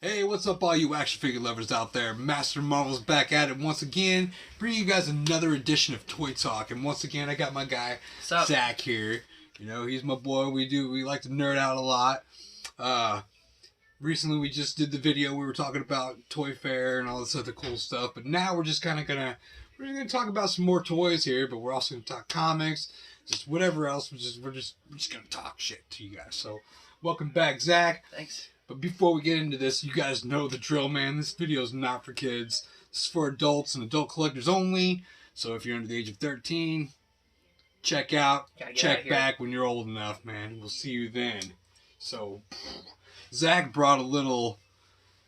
Hey, what's up all you action figure lovers out there? Master Marvel's back at it once again, bringing you guys another edition of Toy Talk. And once again, I got my guy, Zach, here. You know, he's my boy. We like to nerd out a lot. Recently we just did the video, we were talking about Toy Fair and all this other cool stuff. But now we're just kind of we're gonna talk about some more toys here, but we're also gonna talk comics, just whatever else. We're just gonna talk shit to you guys. So, welcome back, Zach. Thanks. But before we get into this, you guys know the drill, man. This video is not for kids. This is for adults and adult collectors only. So if you're under the age of 13, check out. Check back when you're old enough, man. We'll see you then. So, Zach brought a little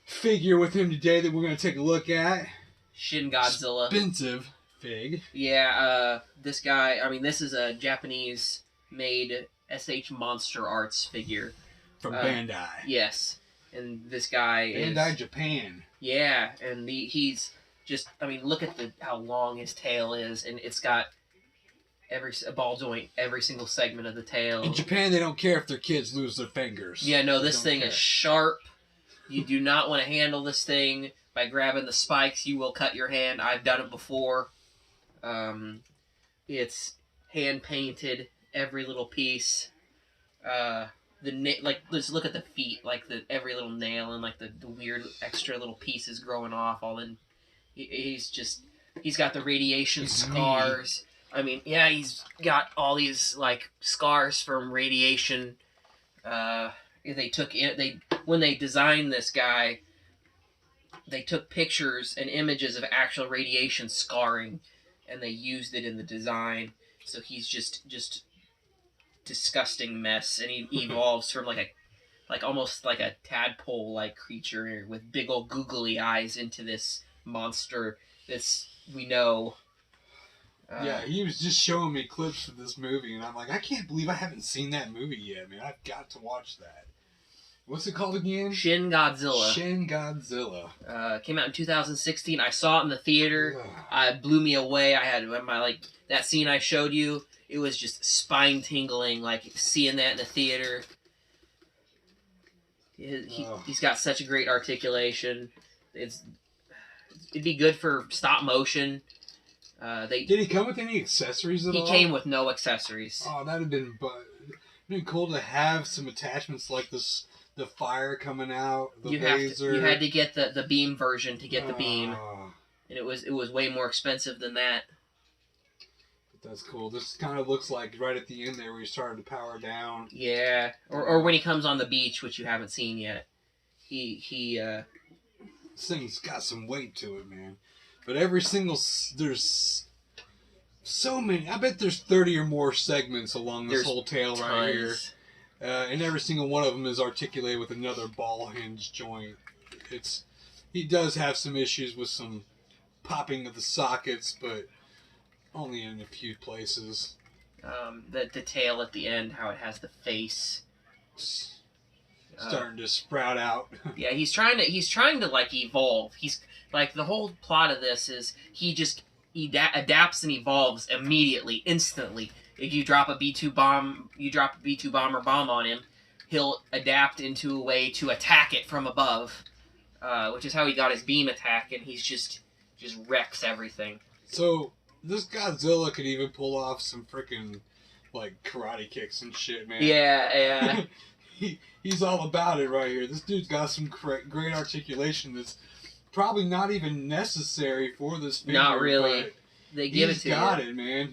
figure with him today that we're going to take a look at. Shin Godzilla. Expensive fig. Yeah, this guy, I mean, this is a Japanese-made SH Monster Arts figure. From Bandai. Yes. And this guy Bandai Japan. Yeah, and he's just, I mean, look at how long his tail is, and it's got a ball joint, every single segment of the tail. In Japan, they don't care if their kids lose their fingers. Yeah, no, this thing is sharp. You do not want to handle this thing by grabbing the spikes. You will cut your hand. I've done it before. It's hand-painted, every little piece. Let's look at the feet, like every little nail and like the weird extra little pieces growing off. He's got the radiation scars. I mean, yeah, he's got all these like scars from radiation. When they designed this guy, they took pictures and images of actual radiation scarring, and they used it in the design. So he's just disgusting mess, and he evolves from almost like a tadpole like creature with big old googly eyes into this monster that's we know. Yeah, he was just showing me clips of this movie, and I'm like, I can't believe I haven't seen that movie yet, man. I've got to watch that. What's it called again? Shin Godzilla. Shin Godzilla. Came out in 2016. I saw it in the theater. It blew me away. I had that scene I showed you. It was just spine tingling, like seeing that in the theater. He's got such a great articulation. It'd be good for stop motion. Did he come with any accessories at all? He came with no accessories. Oh, that'd have been cool to have some attachments like this. The fire coming out, the laser. You had to get the beam version to get the beam, and it was way more expensive than that. That's cool. This kind of looks like right at the end there where he started to power down. Yeah, or when he comes on the beach, which you haven't seen yet. This thing's got some weight to it, man. But there's so many. I bet there's 30 or more segments along this whole tail right here. And every single one of them is articulated with another ball hinge joint. He does have some issues with some popping of the sockets, but only in a few places. The tail at the end, how it has the face starting to sprout out. Yeah, he's trying to like evolve. He's like, the whole plot of this is he adapts and evolves immediately, instantly. If you drop a B2 bomb, or bomb on him, he'll adapt into a way to attack it from above, which is how he got his beam attack, and he's just wrecks everything. So this Godzilla could even pull off some freaking like karate kicks and shit, man. Yeah. He's all about it right here. This dude's got some great articulation that's probably not even necessary for this figure. Not really. They give it to you. He's got it, man.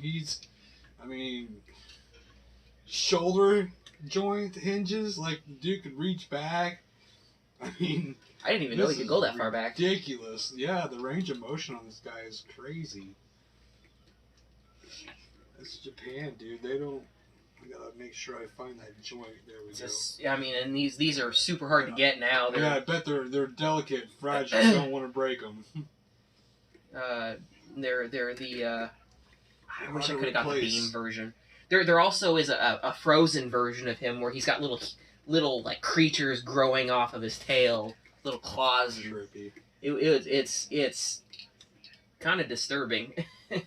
I mean, shoulder joint hinges, like the dude could reach back. I mean, I didn't even know he could go that far back. Ridiculous. Yeah, the range of motion on this guy is crazy. That's Japan, dude. I gotta make sure I find that joint. There we go. I mean, and these are super hard to get now. Yeah, I bet they're delicate, fragile. You don't want to break them. They're the. I wish I could have got the beam version. There also is a frozen version of him where he's got little like creatures growing off of his tail, little claws. Trippy. It's kind of disturbing. Damn.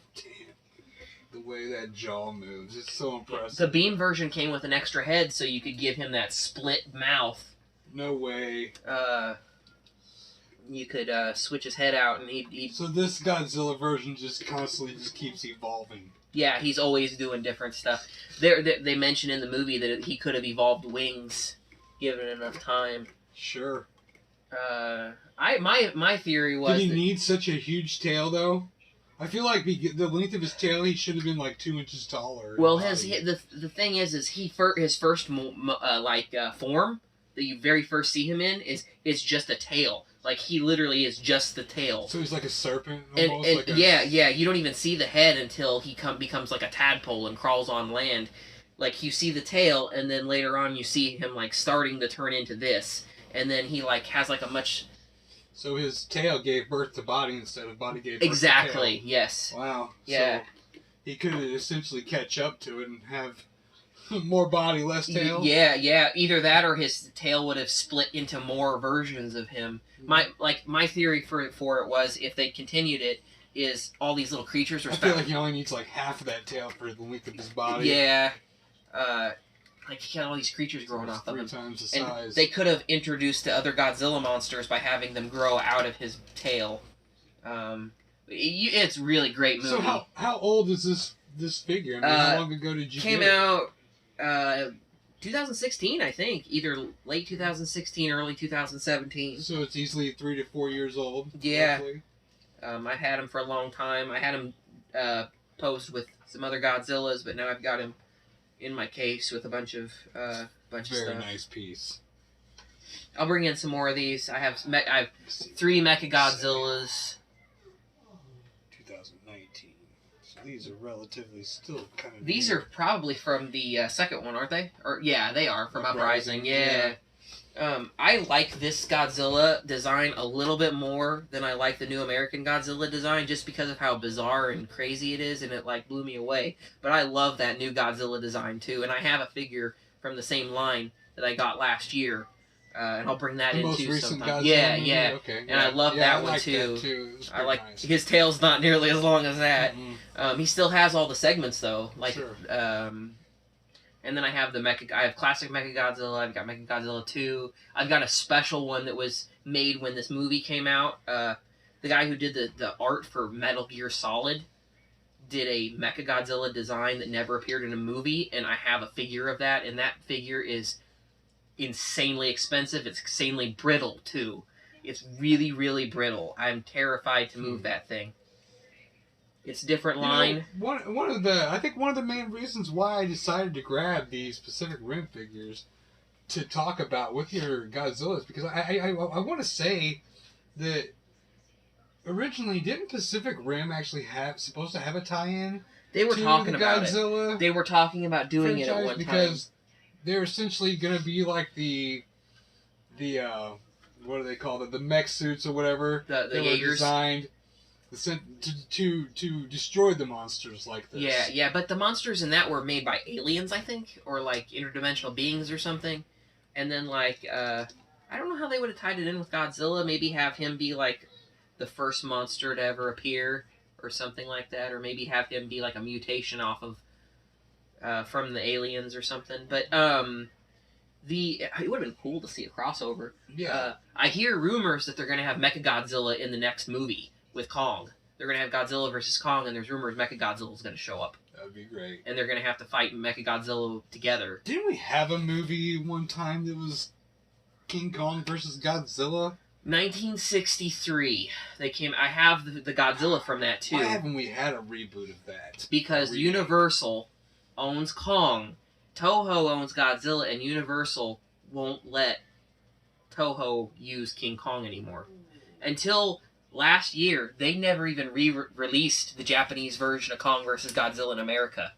The way that jaw moves, it's so impressive. The beam version came with an extra head, so you could give him that split mouth. No way. you could switch his head out, and he'd... So this Godzilla version just constantly keeps evolving. Yeah, he's always doing different stuff. They mention in the movie that he could have evolved wings, given enough time. Sure. My theory was... Did he need such a huge tail, though? I feel like the length of his tail, he should have been like 2 inches taller. Well, the thing is his first form that you very first see him in is just a tail. Like, he literally is just the tail. So he's like a serpent, almost? Yeah, you don't even see the head until he becomes like a tadpole and crawls on land. Like, you see the tail, and then later on you see him, like, starting to turn into this. And then he, like, has, like, a much... So his tail gave birth to body instead of body gave birth exactly, to tail. Yes. Wow. Yeah. So he could essentially catch up to it and have more body, less tail? Yeah. Either that or his tail would have split into more versions of him. My theory for it was, if they continued it, is all these little creatures are... I feel like he only needs like half of that tail for the length of his body. Yeah. Like, he got all these creatures growing off of him. 3 times the size. And they could have introduced the other Godzilla monsters by having them grow out of his tail. It's really great movie. So how old is this figure? I mean, how long ago did you came get it? out 2016, I think. Either late 2016 or early 2017. So it's easily 3 to 4 years old. Yeah. Roughly. I've had him for a long time. I had him posed with some other Godzillas, but now I've got him in my case with a bunch of stuff. Very nice piece. I'll bring in some more of these. I have 3 Mechagodzillas. 2019. So these are relatively still kind of... These are probably from the second one, aren't they? Or yeah, they are from Uprising. Uprising, Yeah. I like this Godzilla design a little bit more than I like the new American Godzilla design, just because of how bizarre and crazy it is, and it like blew me away. But I love that new Godzilla design too, and I have a figure from the same line that I got last year, and I'll bring that in too sometime. Yeah. Okay. And I love that one too. I like his tail's not nearly as long as that. Mm-hmm. He still has all the segments though, like Sure. And then I have I have classic Mechagodzilla. I've got Mechagodzilla 2. I've got a special one that was made when this movie came out. The guy who did the art for Metal Gear Solid did a Mechagodzilla design that never appeared in a movie, and I have a figure of that, and that figure is insanely expensive. It's insanely brittle, too. It's really, really brittle. I'm terrified to move that thing. It's a different line. I think one of the main reasons why I decided to grab these Pacific Rim figures to talk about with your Godzilla is because I want to say that originally didn't Pacific Rim actually supposed to have a tie-in? They were talking about Godzilla. They were talking about doing it at one time because they're essentially going to be like the what do they call it? The mech suits or whatever. The they Jaegers. were designed to destroy the monsters like this. Yeah, but the monsters in that were made by aliens, I think, or like interdimensional beings or something. And then like I don't know how they would have tied it in with Godzilla. Maybe have him be like the first monster to ever appear or something like that, or maybe have him be like a mutation off of from the aliens or something. But it would have been cool to see a crossover. Yeah. I hear rumors that they're going to have Mechagodzilla in the next movie with Kong. They're going to have Godzilla versus Kong, and there's rumors Mechagodzilla is going to show up. That would be great. And they're going to have to fight Mechagodzilla together. Didn't we have a movie one time that was King Kong versus Godzilla? 1963. I have the Godzilla from that too. Why haven't we had a reboot of that? Because Universal owns Kong, Toho owns Godzilla, and Universal won't let Toho use King Kong anymore. Until last year, they never even released the Japanese version of Kong vs. Godzilla in America.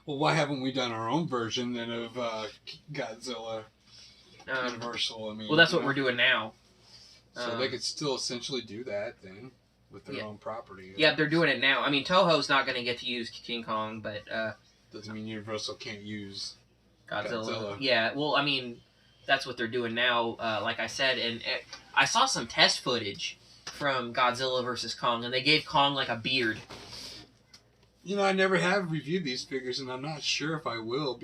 Well, why haven't we done our own version then of Godzilla? Universal, I mean. Well, that's what we're doing now. So they could still essentially do that then with their own property. Yeah, they're doing it now. I mean, Toho's not going to get to use King Kong, but doesn't mean Universal can't use Godzilla. Yeah, well, I mean, that's what they're doing now. Like I said, and I saw some test footage from Godzilla vs. Kong, and they gave Kong like a beard. You know, I never have reviewed these figures, and I'm not sure if I will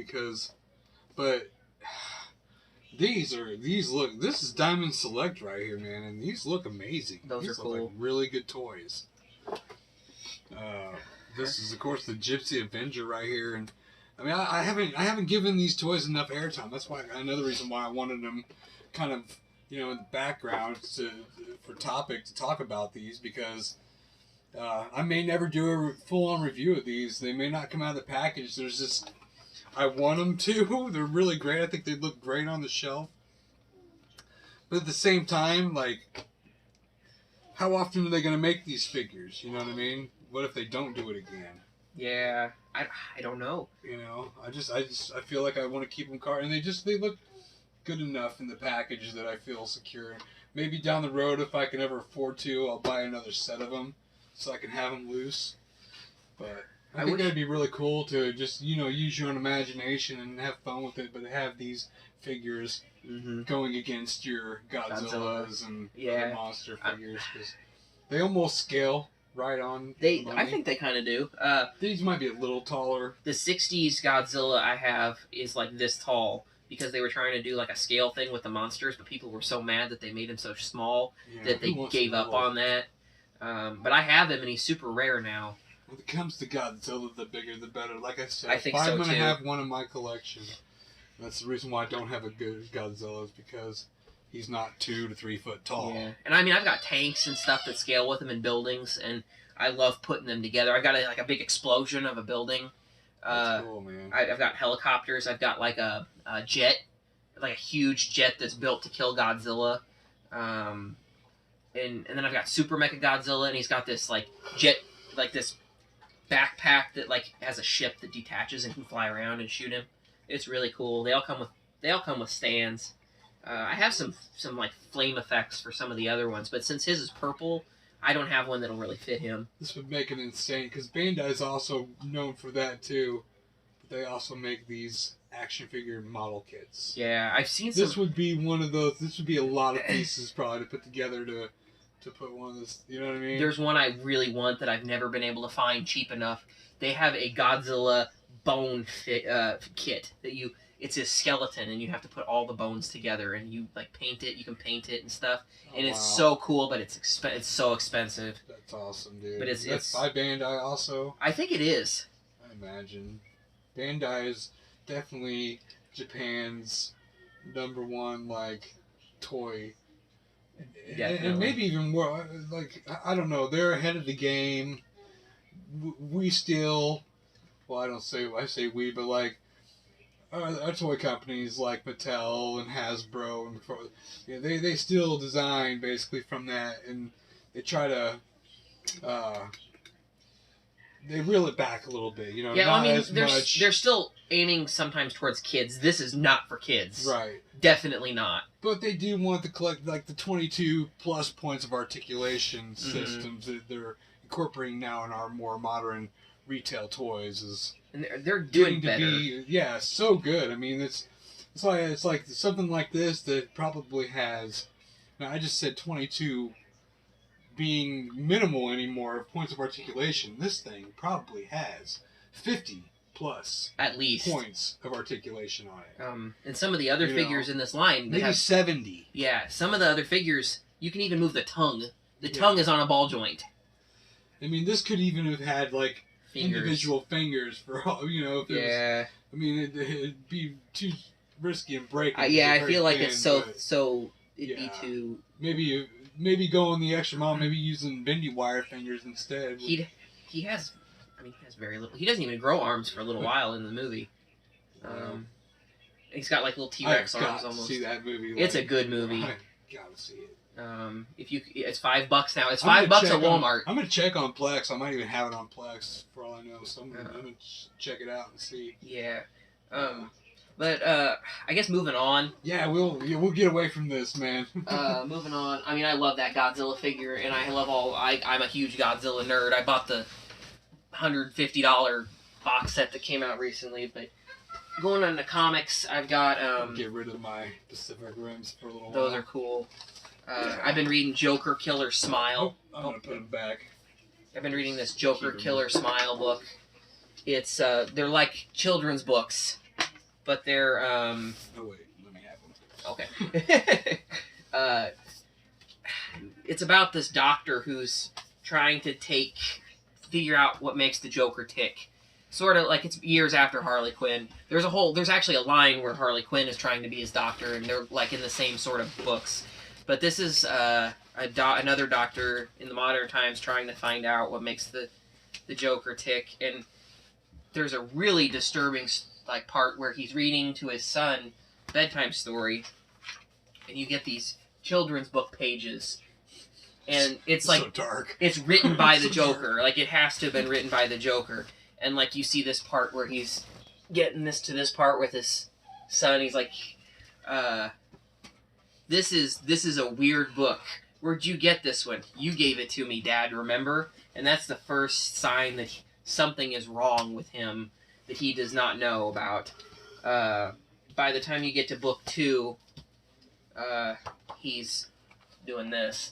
but These look. This is Diamond Select right here, man, and these look amazing. Those these are look cool. Like really good toys. This is of course the Gypsy Avenger right here, and I mean I haven't given these toys enough airtime. That's why another reason why I wanted them kind of in the background for topic to talk about these, because I may never do a full-on review of these. They may not come out of the package. There's just I want them to. They're really great. I think they look great on the shelf. But at the same time, like, how often are they going to make these figures? You know what I mean? What if they don't do it again? Yeah, I don't know. I feel like I want to keep them and they look good enough in the package that I feel secure. Maybe down the road, if I can ever afford to, I'll buy another set of them so I can have them loose. But I think that'd be really cool to just, use your own imagination and have fun with it, but have these figures going against your Godzillas and other monster figures, because they almost scale right on. I think they kind of do. These might be a little taller. The 60s Godzilla I have is like this tall, because they were trying to do like a scale thing with the monsters, but people were so mad that they made him so small that they gave up on that. But I have him, and he's super rare now. When it comes to Godzilla, the bigger the better. Like I said, I think if I'm so going to too. have one in my collection, that's the reason why I don't have a good Godzilla, is because he's not 2 to 3 foot tall. Yeah, and I mean, I've got tanks and stuff that scale with him in buildings, and I love putting them together. I've got a big explosion of a building. That's cool, man. I've got helicopters. I've got like a jet, like a huge jet that's built to kill Godzilla. And then I've got Super Mecha Godzilla, and he's got this like jet, like this backpack that like has a ship that detaches and can fly around and shoot him. It's really cool. They all come with stands. I have some like flame effects for some of the other ones, but since his is purple, I don't have one that'll really fit him. This would make it insane, because Bandai is also known for that too. But they also make these action figure model kits. Yeah, I've seen This would be one of those. This would be a lot of pieces probably to put together to put one of this. You know what I mean? There's one I really want that I've never been able to find cheap enough. They have a Godzilla bone kit that it's a skeleton, and you have to put all the bones together, and you like paint it. You can paint it and stuff, and it's so cool, but it's so expensive. That's awesome, dude. But it's by Bandai also. I think it is. I imagine Bandai is definitely Japan's #1 like toy. And maybe even more. Like, I don't know. They're ahead of the game. We still, well, I say we, but like our toy companies like Mattel and Hasbro and they still design basically from that, and they try to they reel it back a little bit. Yeah, not as much. They're still aiming sometimes towards kids. This is not for kids. Right. Definitely not. But they do want to collect like the 22 plus points of articulation systems that they're incorporating now in our more modern retail toys. And they're doing better. So good. I mean, it's like something like this that probably has. Now I just said 22 being minimal anymore points of articulation. This thing probably has 50 plus at least points of articulation on it. And some of the other figures in this line, maybe have 70. Yeah, some of the other figures you can even move the tongue. The tongue is on a ball joint. I mean, this could even have had like individual fingers for all. If it was, I mean, it'd be too risky and breaking. I feel like it's so it'd be too. Maybe going the extra mile. Maybe using bendy wire fingers instead. He has very little. He doesn't even grow arms for a little while in the movie. He's got like little T-Rex arms almost. See that movie? It's a good movie. I gotta see it. It's $5 now. It's $5 at Walmart. I'm gonna check on Plex. I might even have it on Plex for all I know. So I'm gonna check it out and see. Yeah. But I guess moving on. Yeah, we'll get away from this, man. Moving on. I mean, I love that Godzilla figure, and I love I'm a huge Godzilla nerd. I bought the $150 box set that came out recently. But going on to comics, I've got get rid of my Pacific Rims for a little while. Those are cool. I've been reading Joker Killer Smile. I'm gonna put them back. I've been reading this Joker Killer Smile book. It's they're like children's books, but they're Oh wait, let me have them. Okay. It's about this doctor who's trying to figure out what makes the Joker tick. Sort of like it's years after Harley Quinn. There's actually a line where Harley Quinn is trying to be his doctor, and they're like in the same sort of books. But this is another doctor in the modern times trying to find out what makes the Joker tick. And there's a really disturbing like part where he's reading to his son bedtime story, and you get these children's book pages. And it's like so dark. It's written by the Joker. Like it has to have been written by the Joker. And like you see this part where he's getting to this part with his son. He's like, "This is a weird book. Where'd you get this one? You gave it to me, Dad. Remember?" And that's the first sign that something is wrong with him that he does not know about. By the time you get to book 2, he's doing this.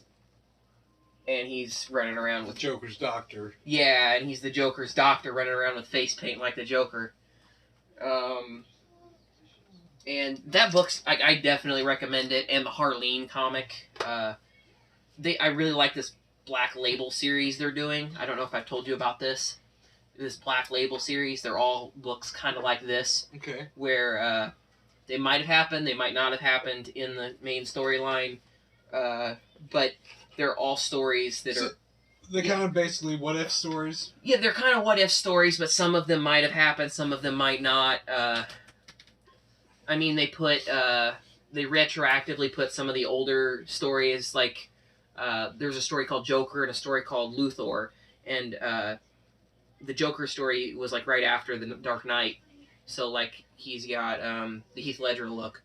And he's running around with Joker's doctor. Yeah, and he's the Joker's doctor running around with face paint like the Joker. And that book's I definitely recommend it. And the Harleen comic. I really like this Black Label series they're doing. I don't know if I've told you about this. This Black Label series, they're all books kind of like this. Okay. Where they might have happened, they might not have happened in the main storyline. But they're all stories that are... They're kind of basically what-if stories? Yeah, they're kind of what-if stories, but some of them might have happened, some of them might not. I mean, they retroactively put some of the older stories, like, there's a story called Joker and a story called Luthor, and the Joker story was, like, right after the Dark Knight, so, like, he's got the Heath Ledger look.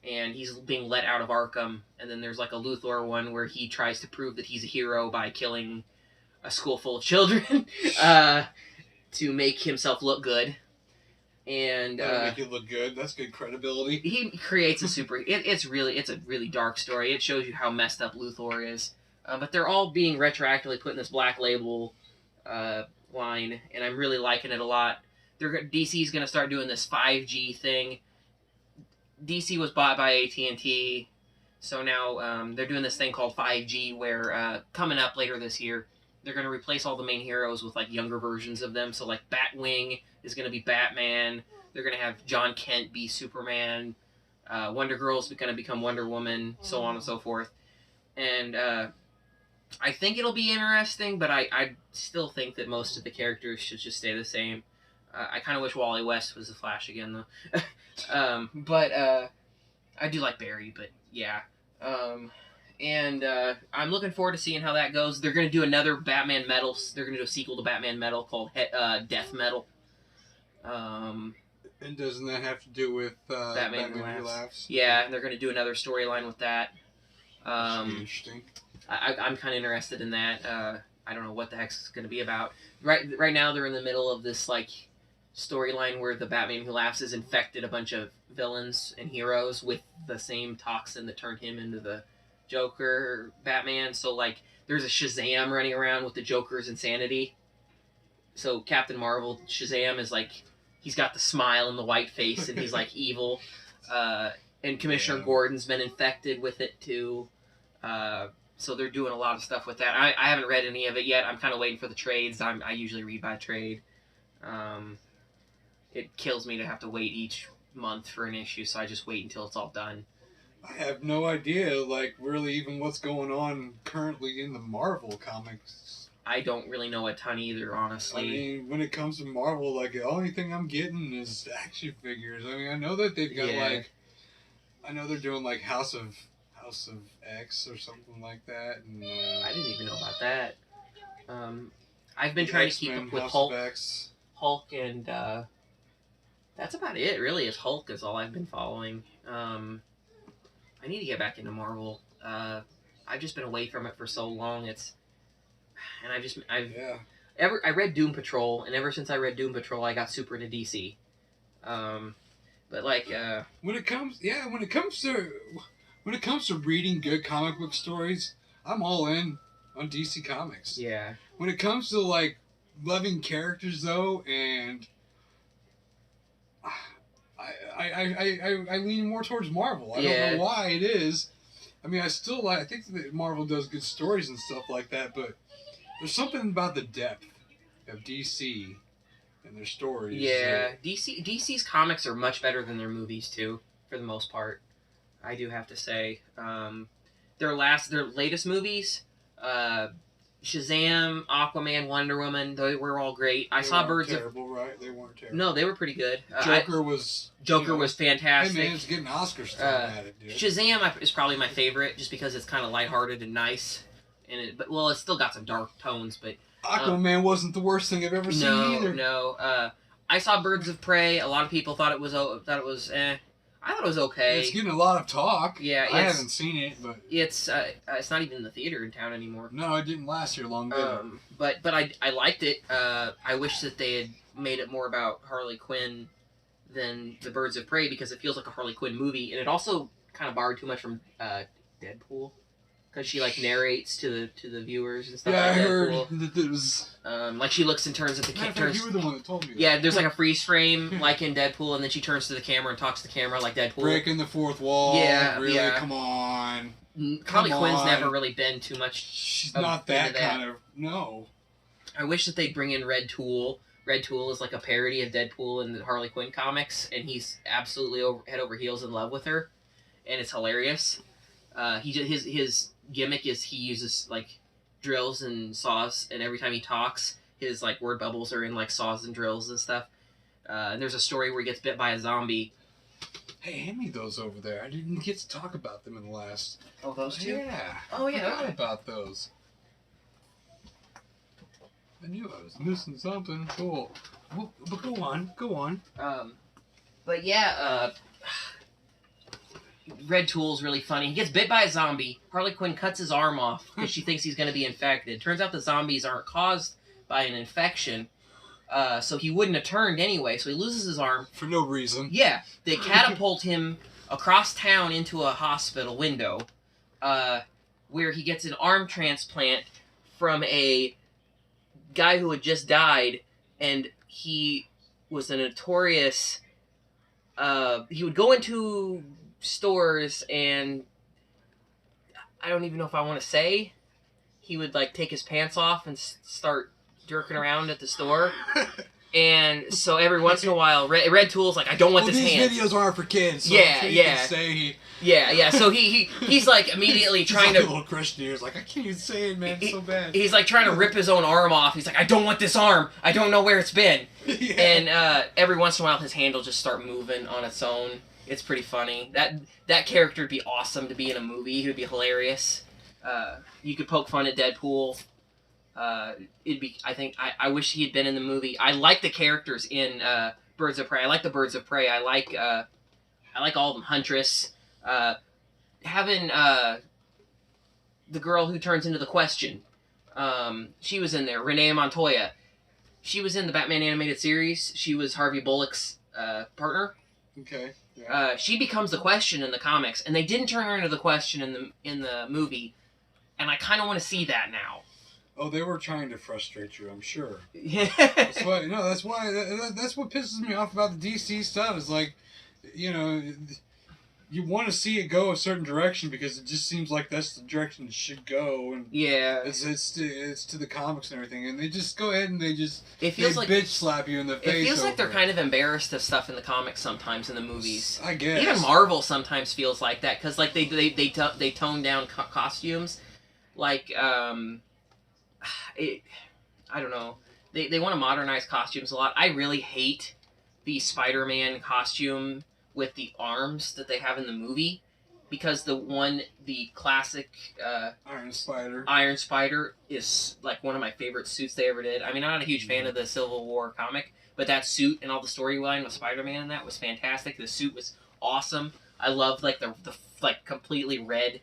And he's being let out of Arkham. And then there's like a Luthor one where he tries to prove that he's a hero by killing a school full of children to make himself look good. And make you look good. That's good credibility. He creates a it's a really dark story. It shows you how messed up Luthor is. But they're all being retroactively put in this Black Label line, and I'm really liking it a lot. DC's going to start doing this 5G thing. DC was bought by AT&T, so now they're doing this thing called 5G, where coming up later this year, they're going to replace all the main heroes with like younger versions of them. So like Batwing is going to be Batman. They're going to have John Kent be Superman. Wonder Girl's going to become Wonder Woman, so on and so forth. And I think it'll be interesting, but I still think that most of the characters should just stay the same. I kind of wish Wally West was the Flash again, though. But I do like Barry, but yeah. And I'm looking forward to seeing how that goes. They're going to do another Batman Metal. They're going to do a sequel to Batman Metal called Death Metal. And doesn't that have to do with Batman Who Laughs? Yeah, they're going to do another storyline with that. Interesting. I'm kind of interested in that. I don't know what the heck's going to be about. Right now, they're in the middle of this like storyline where the Batman Who Laughs has infected a bunch of villains and heroes with the same toxin that turned him into the Joker Batman. So like there's a Shazam running around with the Joker's insanity. So Captain Marvel Shazam is like, he's got the smile and the white face and he's like evil. And Commissioner Gordon's been infected with it too. So they're doing a lot of stuff with that. I haven't read any of it yet. I'm kind of waiting for the trades. I usually read by trade. It kills me to have to wait each month for an issue, so I just wait until it's all done. I have no idea, like, really even what's going on currently in the Marvel comics. I don't really know a ton either, honestly. I mean, when it comes to Marvel, like, the only thing I'm getting is action figures. I mean, I know that they've got, like... I know they're doing, like, House of X or something like that. And, I didn't even know about that. I've been trying to keep up with Hulk and... that's about it, really, is Hulk is all I've been following. I need to get back into Marvel. I've just been away from it for so long. I read Doom Patrol, and ever since I read Doom Patrol, I got super into DC. But like, when it comes to reading good comic book stories, I'm all in on DC Comics. Yeah. When it comes to like loving characters though, and I lean more towards Marvel. I don't know why it is. I mean, I think that Marvel does good stories and stuff like that, but there's something about the depth of DC and their stories. Yeah, DC's comics are much better than their movies too, for the most part. I do have to say, their latest movies, Shazam, Aquaman, Wonder Woman, they were all great. I saw Birds of... Right? They weren't terrible. No, they were pretty good. Joker was fantastic. Hey man, it's getting Oscars at it, dude. Shazam is probably my favorite, just because it's kind of lighthearted and nice, but it's still got some dark tones. But Aquaman wasn't the worst thing I've ever seen either. No. I saw Birds of Prey. A lot of people thought it was eh. I thought it was okay. It's getting a lot of talk. Yeah, I haven't seen it, but it's not even in the theater in town anymore. No, it didn't last here long. But I liked it. I wish that they had made it more about Harley Quinn than the Birds of Prey, because it feels like a Harley Quinn movie, and it also kind of borrowed too much from Deadpool, because she like narrates to the viewers and stuff. Yeah, like I Deadpool. heard that it was. Like she looks and turns at the camera. You were the one that told me that. Yeah, there's like a freeze frame like in Deadpool, and then she turns to the camera and talks to the camera like Deadpool. Breaking the fourth wall. Yeah, really. yeah. Come on. Harley Quinn's never really been too much. She's not that kind of. No. I wish that they'd bring in Red Tool. Red Tool is like a parody of Deadpool in the Harley Quinn comics, and he's absolutely head over heels in love with her, and it's hilarious. His gimmick is he uses like drills and saws, and every time he talks, his like word bubbles are in like saws and drills and stuff. And there's a story where he gets bit by a zombie. Hey, hand me those over there. I didn't get to talk about them in the last. Oh, those two? Yeah. Oh, yeah. I forgot about those. I knew I was missing something. Cool. Well, but go on. But yeah, Red Tool's really funny. He gets bit by a zombie. Harley Quinn cuts his arm off because she thinks he's going to be infected. Turns out the zombies aren't caused by an infection, so he wouldn't have turned anyway, so he loses his arm. For no reason. Yeah, they catapult him across town into a hospital window, where he gets an arm transplant from a guy who had just died, and he was a notorious... he would go into stores, and I don't even know if I want to say, he would like take his pants off and start jerking around at the store. And so every once in a while, Red Tool's like, I don't want this hand. These videos aren't for kids. So Yeah. So he's like immediately trying to. Little Christian ears like, I can't even say it, man. It's so bad. He's like trying to rip his own arm off. He's like, I don't want this arm. I don't know where it's been. Yeah. And every once in a while, his hand will just start moving on its own. It's pretty funny. That character would be awesome to be in a movie. He would be hilarious. You could poke fun at Deadpool. It'd be. I think. I wish he had been in the movie. I like the characters in Birds of Prey. I like the Birds of Prey. I like all of them. Huntress. Having the girl who turns into the Question. She was in there. Renee Montoya. She was in the Batman animated series. She was Harvey Bullock's partner. Okay. Yeah. She becomes the Question in the comics, and they didn't turn her into the Question in the movie, and I kind of want to see that now. Oh, they were trying to frustrate you, I'm sure. Yeah. That's why that's what pisses me off about the DC stuff. Is like, you want to see it go a certain direction because it just seems like that's the direction it should go, and yeah, it's to the comics and everything, and they just go ahead and they like bitch slap you in the face. It feels like they're kind of embarrassed of stuff in the comics sometimes in the movies. I guess even Marvel sometimes feels like that because like they tone down costumes, like I don't know. They want to modernize costumes a lot. I really hate the Spider-Man costume with the arms that they have in the movie, because the classic Iron Spider is like one of my favorite suits they ever did. I mean, I'm not a huge fan of the Civil War comic, but that suit and all the storyline with Spider-Man in that was fantastic. The suit was awesome. I loved like the like completely red.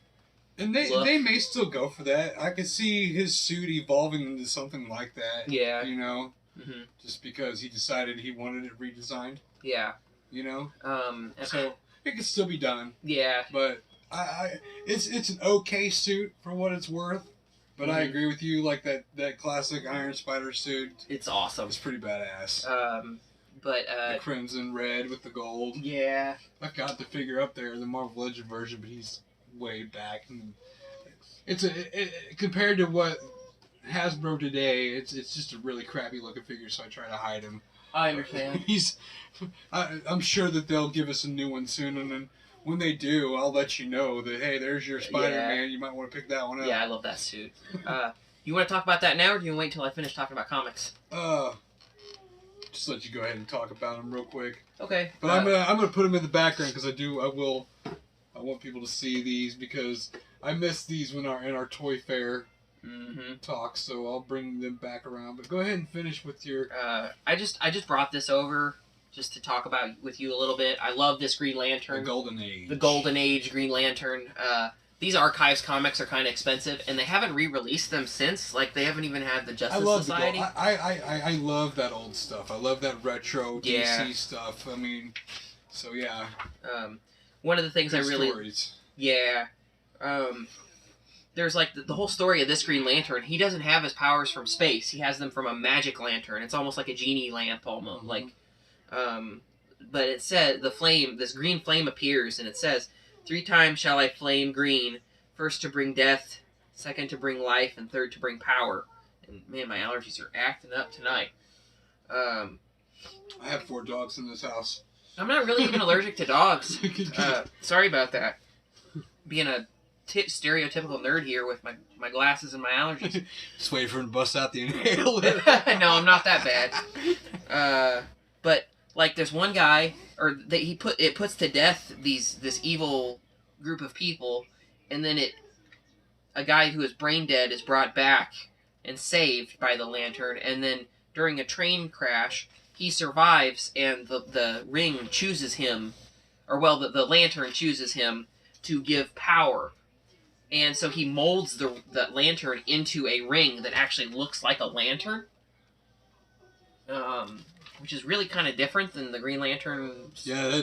And they may still go for that. I could see his suit evolving into something like that. Yeah. Mm-hmm. Just because he decided he wanted it redesigned. Yeah. So it could still be done. Yeah. But it's an okay suit for what it's worth. But I agree with you, like that classic Iron Spider suit. It's awesome. It's pretty badass. But the crimson red with the gold. Yeah. I've got the figure up there, the Marvel Legend version, but he's way back. And it's compared to what Hasbro today, it's just a really crappy looking figure, so I try to hide him. I understand. I'm sure that they'll give us a new one soon, and then when they do, I'll let you know that, hey, there's your Spider-Man. You might want to pick that one up. Yeah, I love that suit. You want to talk about that now, or do you want to wait until I finish talking about comics? Just let you go ahead and talk about them real quick. Okay. But I'm gonna put them in the background because I want people to see these because I missed these in our Toy Fair talk, so I'll bring them back around. But go ahead and finish with your. I just brought this over just to talk about with you a little bit. I love this Green Lantern. The Golden Age. The Golden Age Green Lantern. These Archives comics are kind of expensive, and they haven't re-released them since. Like, they haven't even had the Justice Society. I love that old stuff. I love that retro DC stuff. I mean, so yeah. One of the things Good I really... stories. Yeah. There's, like, the whole story of this Green Lantern. He doesn't have his powers from space. He has them from a magic lantern. It's almost like a genie lamp, almost. Like, but it said, this green flame appears, and it says... 3 times shall I flame green, first to bring death, second to bring life, and third to bring power. And man, my allergies are acting up tonight. I have 4 dogs in this house. I'm not really even allergic to dogs. Sorry about that. Being a stereotypical nerd here with my glasses and my allergies. Just waiting for him to bust out the inhaler. No, I'm not that bad. But like, there's one guy, or it puts to death this evil group of people, and then a guy who is brain dead is brought back and saved by the lantern, and then during a train crash, he survives, and the ring chooses him, or well, the lantern chooses him to give power, and so he molds the lantern into a ring that actually looks like a lantern. Which is really kind of different than the Green Lantern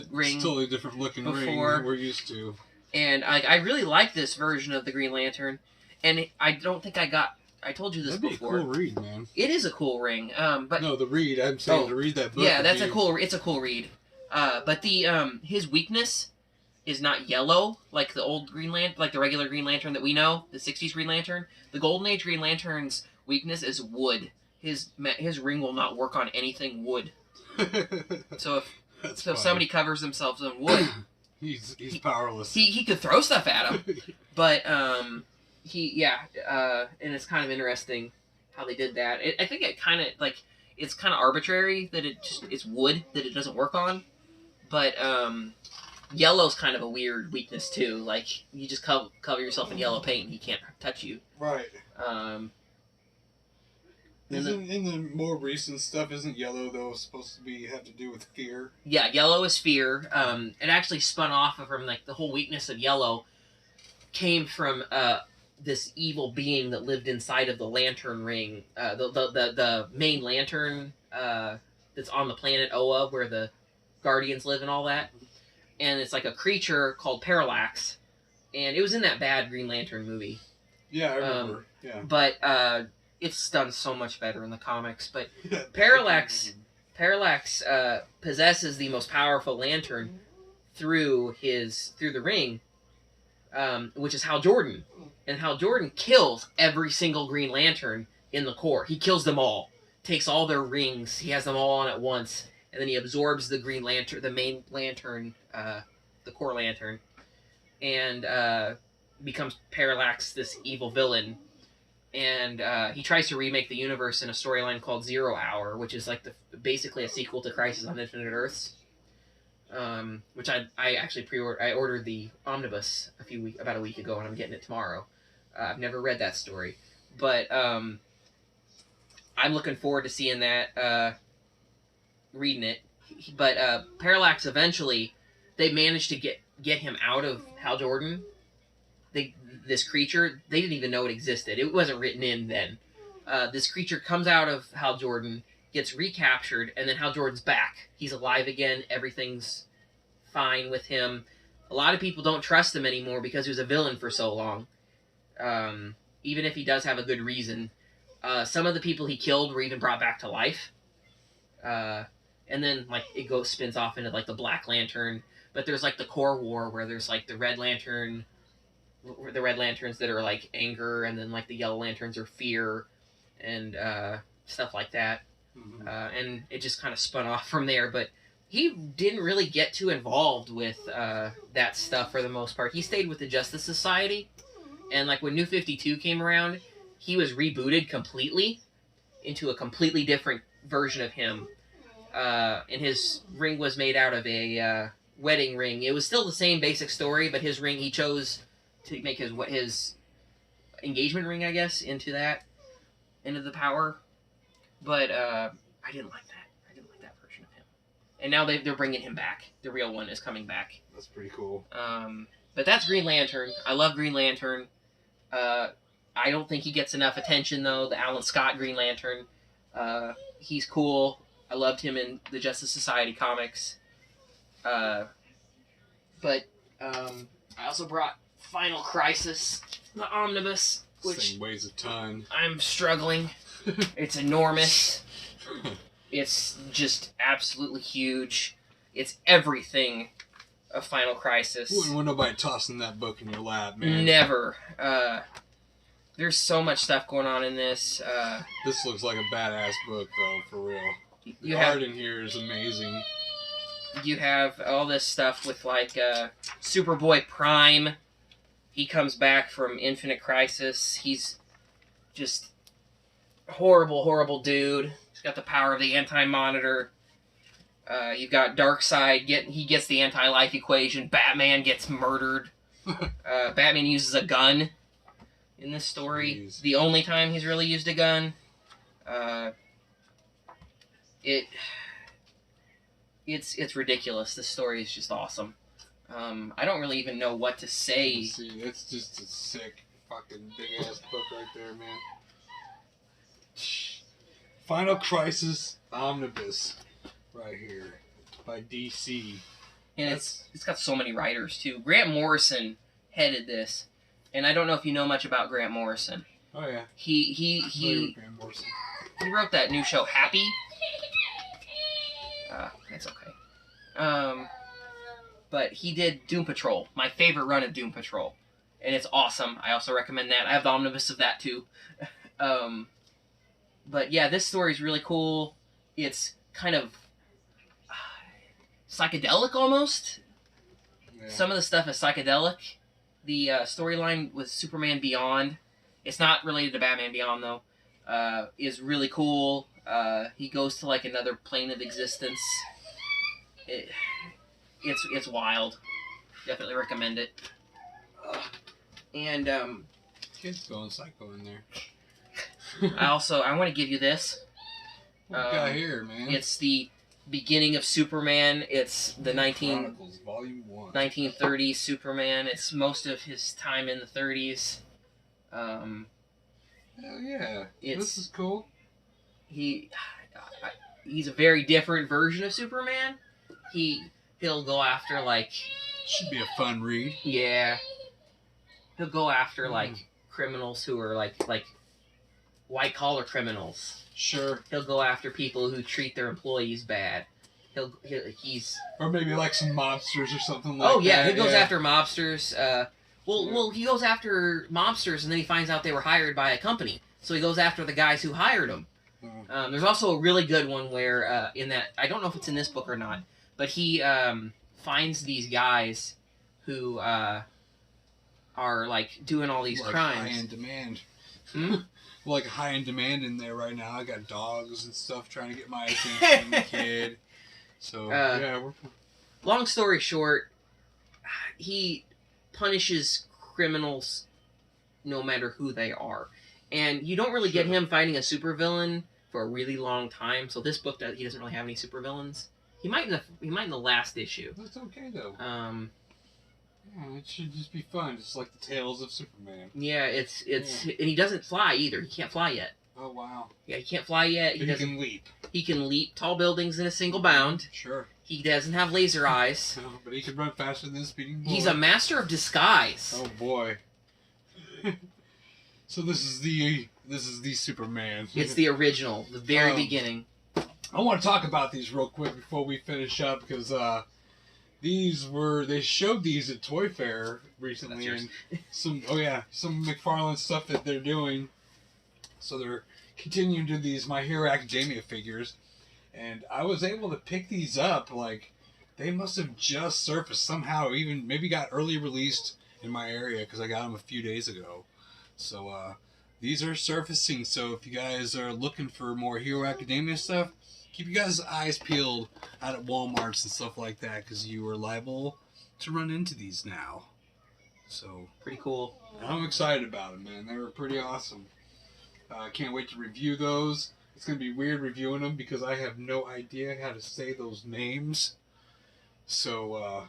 ring. It's totally different looking ring than we're used to. And I really like this version of the Green Lantern, and I don't think I told you this before. That'd be a cool read, man. It is a cool ring. But no, the read. I'm saying to read that book. Yeah, it's a cool read. But his weakness is not yellow like the old Green Lantern, like the regular Green Lantern that we know, the '60s Green Lantern. The Golden Age Green Lantern's weakness is wood. His ring will not work on anything wood. So if somebody covers themselves in wood, he's powerless. He could throw stuff at him, but and it's kind of interesting how they did that. I think it's kind of arbitrary that it's wood that it doesn't work on, but yellow's kind of a weird weakness too. Like, you just cover yourself in yellow paint and he can't touch you. Right. In the more recent stuff, isn't yellow though supposed to have to do with fear? Yeah, yellow is fear. It actually spun off from like the whole weakness of yellow came from this evil being that lived inside of the lantern ring, the main lantern that's on the planet Oa where the Guardians live and all that. And it's like a creature called Parallax, and it was in that bad Green Lantern movie. Yeah, I remember. But it's done so much better in the comics. But Parallax possesses the most powerful lantern through the ring, which is Hal Jordan. And Hal Jordan kills every single Green Lantern in the Corps. He kills them all. Takes all their rings. He has them all on at once. And then he absorbs the Green Lantern, the main lantern, the Corps lantern. And becomes Parallax, this evil villain. And he tries to remake the universe in a storyline called 0 Hour, which is like basically a sequel to Crisis on Infinite Earths. Which I actually pre-ordered. I ordered the omnibus about a week ago, and I'm getting it tomorrow. I've never read that story, but I'm looking forward to seeing that, reading it. But Parallax eventually, they managed to get him out of Hal Jordan. This creature, they didn't even know it existed. It wasn't written in then. This creature comes out of Hal Jordan, gets recaptured, and then Hal Jordan's back. He's alive again. Everything's fine with him. A lot of people don't trust him anymore because he was a villain for so long. Even if he does have a good reason. Some of the people he killed were even brought back to life. and then like it spins off into like the Black Lantern. But there's like the core war where there's like the Red Lanterns that are like anger, and then like the Yellow Lanterns are fear, and stuff like that. Mm-hmm. And it just kind of spun off from there. But he didn't really get too involved with that stuff for the most part. He stayed with the Justice Society, and like when New 52 came around, he was rebooted completely into a completely different version of him. And his ring was made out of a wedding ring. It was still the same basic story, but his ring, he chose to make his engagement ring, I guess, into the power. But I didn't like that. I didn't like that version of him. And now they're bringing him back. The real one is coming back. That's pretty cool. But that's Green Lantern. I love Green Lantern. I don't think he gets enough attention, though. The Alan Scott Green Lantern. He's cool. I loved him in the Justice Society comics. But I also brought Final Crisis, the omnibus, which this thing weighs a ton. I'm struggling. It's enormous. It's just absolutely huge. It's everything of Final Crisis. Wouldn't want nobody tossing that book in your lap, man. Never. There's so much stuff going on in this. This looks like a badass book, though, for real. The art in here is amazing. You have all this stuff with, like, Superboy Prime. He comes back from Infinite Crisis. He's just horrible, horrible dude. He's got the power of the Anti-Monitor. You've got Darkseid. He gets the anti-life equation. Batman gets murdered. Batman uses a gun in this story. Jeez. The only time he's really used a gun. It's ridiculous. This story is just awesome. I don't really even know what to say. See, that's just a sick fucking big ass book right there, man. Final Crisis Omnibus, right here, by DC. And it's got so many writers too. Grant Morrison headed this, and I don't know if you know much about Grant Morrison. Oh yeah. He Grant Morrison. He wrote that new show Happy. That's okay. But he did Doom Patrol, my favorite run of Doom Patrol, and it's awesome. I also recommend that. I have the omnibus of that too. But yeah, this story is really cool. It's kind of psychedelic almost. Yeah. Some of the stuff is psychedelic. The storyline with Superman Beyond, it's not related to Batman Beyond though, is really cool. He goes to like another plane of existence. It's wild. Definitely recommend it. And Kid's going psycho in there. I want to give you this. What we got here, man? It's the beginning of Superman. It's the Chronicles, Volume 1. 1930s Superman. It's most of his time in the 30s. Hell yeah. This is cool. He's a very different version of Superman. He'll go after like... Should be a fun read. Yeah. He'll go after like criminals who are like white collar criminals. Sure. He'll go after people who treat their employees bad. He's or maybe like some mobsters or something like that. Oh yeah, he goes after mobsters. Well, he goes after mobsters and then he finds out they were hired by a company. So he goes after the guys who hired them. There's also a really good one where in that, I don't know if it's in this book or not, but he finds these guys who are like doing all these like crimes. High in demand. Hmm? Like high in demand in there right now. I got dogs and stuff trying to get my attention, kid. So yeah. Long story short, he punishes criminals no matter who they are, and you don't really get him fighting a supervillain for a really long time. So this book, he doesn't really have any supervillains. He might in the last issue. That's okay though. Yeah, it should just be fun, just like the Tales of Superman. Yeah, it's and he doesn't fly either. He can't fly yet. Oh wow. Yeah, he can't fly yet. He can leap. He can leap tall buildings in a single bound. Sure. He doesn't have laser eyes. No, but he can run faster than a speeding bullet. He's a master of disguise. Oh boy. So this is the Superman. It's the original, the very beginning. I want to talk about these real quick before we finish up, because they showed these at Toy Fair recently, and some McFarlane stuff that they're doing. So they're continuing to do these My Hero Academia figures, and I was able to pick these up. Like, they must have just surfaced somehow, even maybe got early released in my area because I got them a few days ago. So these are surfacing. So if you guys are looking for more Hero Academia stuff, keep you guys' eyes peeled out at Walmarts and stuff like that, because you are liable to run into these now. So pretty cool. I'm excited about them, man. They were pretty awesome. I can't wait to review those. It's going to be weird reviewing them because I have no idea how to say those names. So,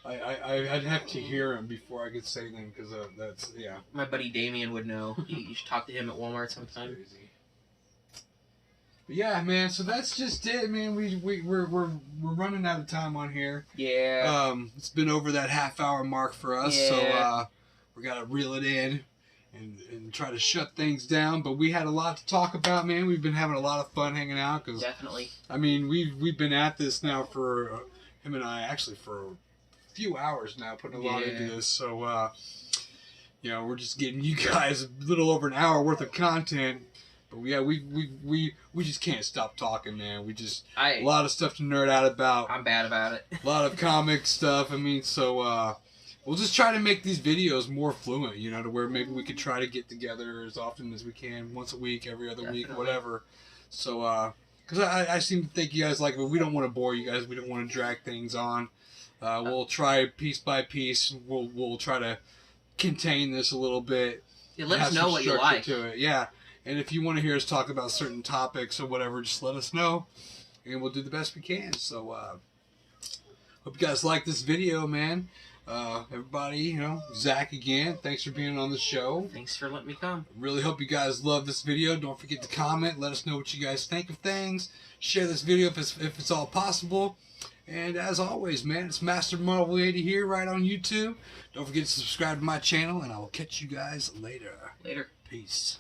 I'd have to hear them before I could say them, because that's, yeah. My buddy Damien would know. You should talk to him at Walmart sometime. But yeah, man. So that's just it, man. We're running out of time on here. Yeah. It's been over that half-hour mark for us. Yeah. So we gotta reel it in and try to shut things down. But we had a lot to talk about, man. We've been having a lot of fun hanging out. Definitely. I mean, we've been at this now for him and I actually for a few hours now, putting a lot into this. So we're just getting you guys a little over an hour worth of content. But yeah, we just can't stop talking, man. A lot of stuff to nerd out about. I'm bad about it. A lot of comic stuff. I mean, so we'll just try to make these videos more fluent, to where maybe we could try to get together as often as we can, once a week, every other week, whatever. So, because I seem to think you guys like it, but we don't want to bore you guys. We don't want to drag things on. We'll try piece by piece. We'll try to contain this a little bit. Yeah, let us know what you like. To it. Yeah. And if you want to hear us talk about certain topics or whatever, just let us know, and we'll do the best we can. So, hope you guys like this video, man. Everybody, Zach again, thanks for being on the show. Thanks for letting me come. Really hope you guys love this video. Don't forget to comment. Let us know what you guys think of things. Share this video if it's all possible. And as always, man, it's MasterMarvel80 here right on YouTube. Don't forget to subscribe to my channel, and I will catch you guys later. Later. Peace.